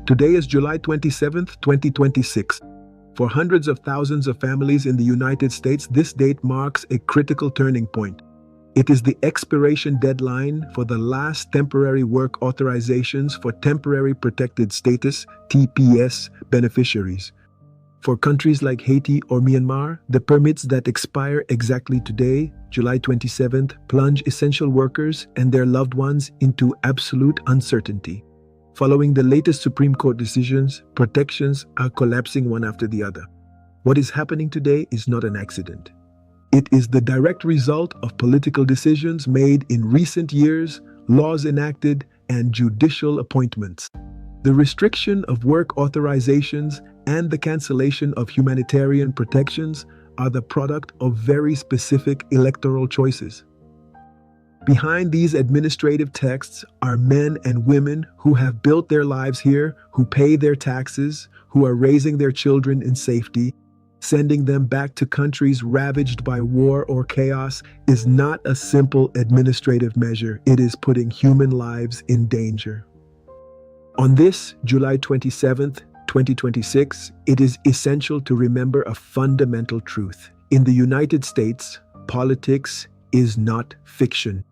Today is July 27th, 2026. For hundreds of thousands of families in the United States, this date marks a critical turning point. It is the expiration deadline for the last temporary work authorizations for temporary protected status (TPS) beneficiaries. For countries like Haiti or Myanmar, the permits that expire exactly today, July 27th, plunge essential workers and their loved ones into absolute uncertainty. Following the latest Supreme Court decisions, protections are collapsing one after the other. What is happening today is not an accident. It is the direct result of political decisions made in recent years, laws enacted, and judicial appointments. The restriction of work authorizations and the cancellation of humanitarian protections are the product of very specific electoral choices. Behind these administrative texts are men and women who have built their lives here, who pay their taxes, who are raising their children in safety. Sending them back to countries ravaged by war or chaos is not a simple administrative measure. It is putting human lives in danger. On this July 27th, 2026, it is essential to remember a fundamental truth. In the United States, politics is not fiction.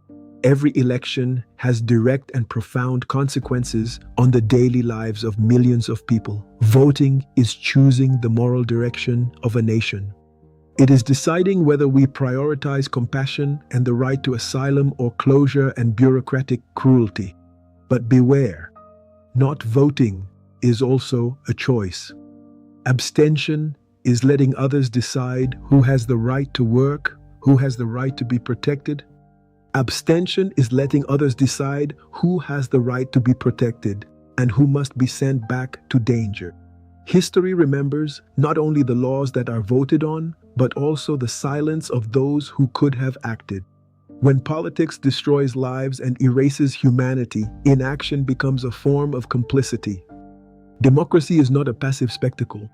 Every election has direct and profound consequences on the daily lives of millions of people. Voting is choosing the moral direction of a nation. It is deciding whether we prioritize compassion and the right to asylum or closure and bureaucratic cruelty. But beware, not voting is also a choice. Abstention is letting others decide who has the right to work, who has the right to be protected. Abstention is letting others decide who has the right to be protected and who must be sent back to danger. History remembers not only the laws that are voted on, but also the silence of those who could have acted. When politics destroys lives and erases humanity, inaction becomes a form of complicity. Democracy is not a passive spectacle.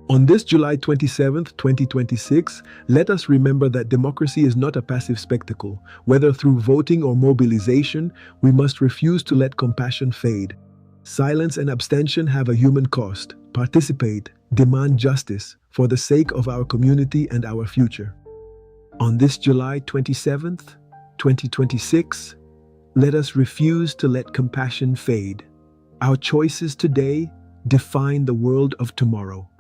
On this July 27th, 2026, let us remember that democracy is not a passive spectacle. Whether through voting or mobilization, we must refuse to let compassion fade. Silence and abstention have a human cost. Participate, demand justice for the sake of our community and our future. On this July 27th, 2026, let us refuse to let compassion fade. Our choices today define the world of tomorrow.